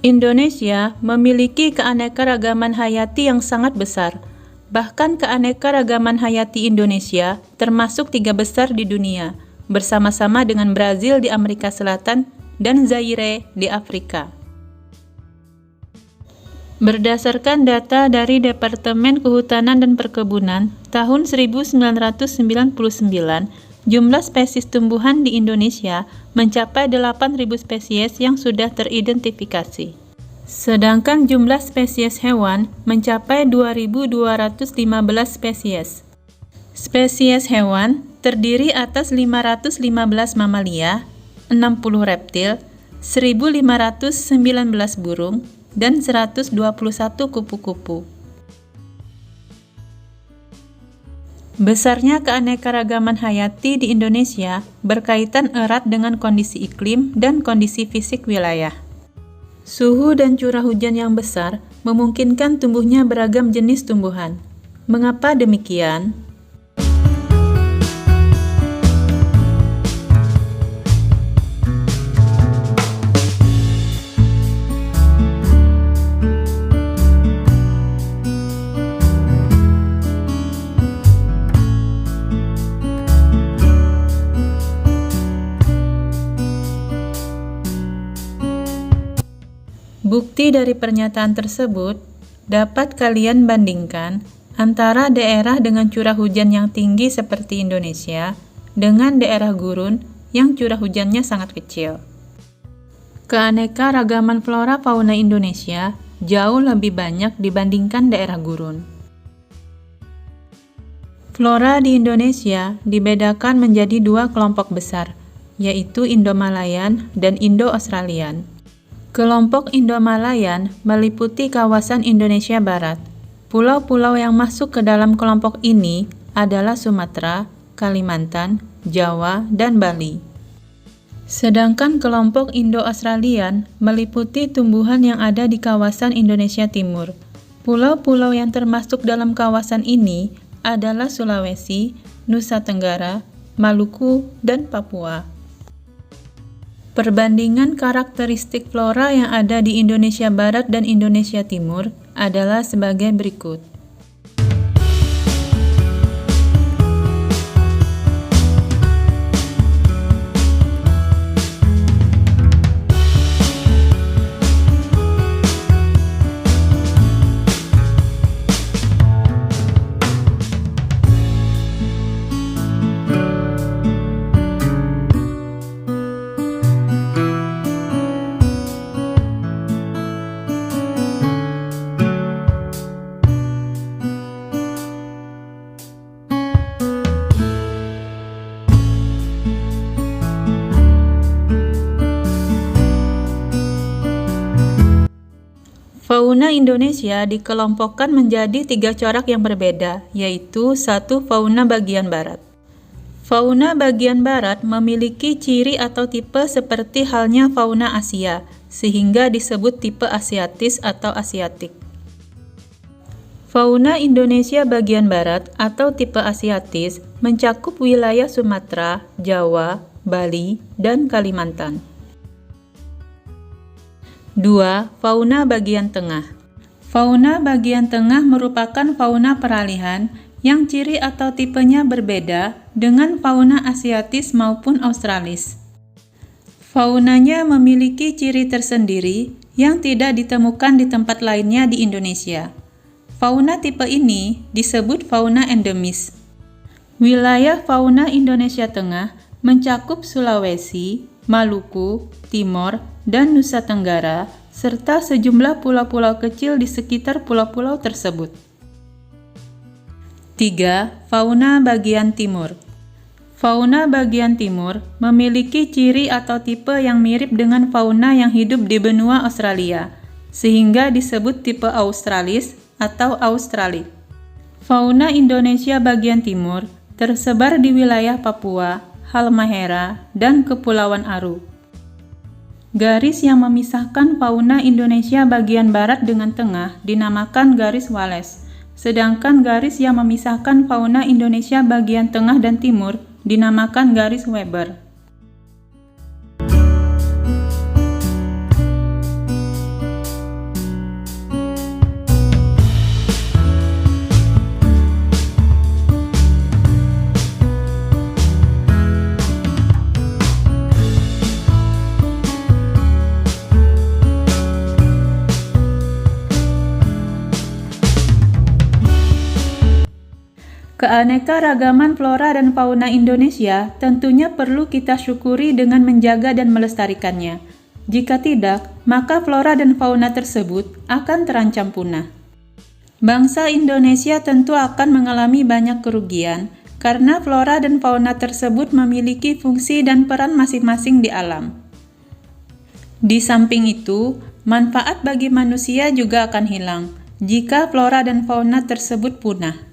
Indonesia memiliki keanekaragaman hayati yang sangat besar. Bahkan keanekaragaman hayati Indonesia termasuk 3 besar di dunia, bersama-sama dengan Brazil di Amerika Selatan dan Zaire di Afrika. Berdasarkan data dari Departemen Kehutanan dan Perkebunan tahun 1999, jumlah spesies tumbuhan di Indonesia mencapai 8.000 spesies yang sudah teridentifikasi. Sedangkan jumlah spesies hewan mencapai 2.215 spesies. Spesies hewan terdiri atas 515 mamalia, 60 reptil, 1.519 burung, dan 121 kupu-kupu. Besarnya keanekaragaman hayati di Indonesia berkaitan erat dengan kondisi iklim dan kondisi fisik wilayah. Suhu dan curah hujan yang besar memungkinkan tumbuhnya beragam jenis tumbuhan. Mengapa demikian? Bukti dari pernyataan tersebut dapat kalian bandingkan antara daerah dengan curah hujan yang tinggi seperti Indonesia dengan daerah gurun yang curah hujannya sangat kecil. Keanekaragaman flora fauna Indonesia jauh lebih banyak dibandingkan daerah gurun. Flora di Indonesia dibedakan menjadi 2 kelompok besar, yaitu Indo-Malayan dan Indo-Australian. Kelompok Indo-Malayan meliputi kawasan Indonesia Barat. Pulau-pulau yang masuk ke dalam kelompok ini adalah Sumatera, Kalimantan, Jawa, dan Bali. Sedangkan kelompok Indo-Australian meliputi tumbuhan yang ada di kawasan Indonesia Timur. Pulau-pulau yang termasuk dalam kawasan ini adalah Sulawesi, Nusa Tenggara, Maluku, dan Papua. Perbandingan karakteristik flora yang ada di Indonesia Barat dan Indonesia Timur adalah sebagai berikut. Fauna Indonesia dikelompokkan menjadi 3 corak yang berbeda, yaitu 1. Fauna bagian barat. Fauna bagian barat memiliki ciri atau tipe seperti halnya fauna Asia, sehingga disebut tipe Asiatis atau Asiatik. Fauna Indonesia bagian barat atau tipe Asiatis mencakup wilayah Sumatera, Jawa, Bali, dan Kalimantan. 2. Fauna bagian tengah. Fauna bagian tengah merupakan fauna peralihan yang ciri atau tipenya berbeda dengan fauna Asiatis maupun Australis. Faunanya memiliki ciri tersendiri yang tidak ditemukan di tempat lainnya di Indonesia. Fauna tipe ini disebut fauna endemis. Wilayah fauna Indonesia Tengah mencakup Sulawesi, Maluku, Timor, dan Nusa Tenggara, serta sejumlah pulau-pulau kecil di sekitar pulau-pulau tersebut. 3. Fauna bagian timur. Fauna bagian timur memiliki ciri atau tipe yang mirip dengan fauna yang hidup di benua Australia, sehingga disebut tipe Australis atau Australik. Fauna Indonesia bagian timur tersebar di wilayah Papua, Halmahera, dan Kepulauan Aru. Garis yang memisahkan fauna Indonesia bagian barat dengan tengah dinamakan garis Wallace, sedangkan garis yang memisahkan fauna Indonesia bagian tengah dan timur dinamakan garis Weber. Keanekaragaman flora dan fauna Indonesia tentunya perlu kita syukuri dengan menjaga dan melestarikannya. Jika tidak, maka flora dan fauna tersebut akan terancam punah. Bangsa Indonesia tentu akan mengalami banyak kerugian karena flora dan fauna tersebut memiliki fungsi dan peran masing-masing di alam. Di samping itu, manfaat bagi manusia juga akan hilang jika flora dan fauna tersebut punah.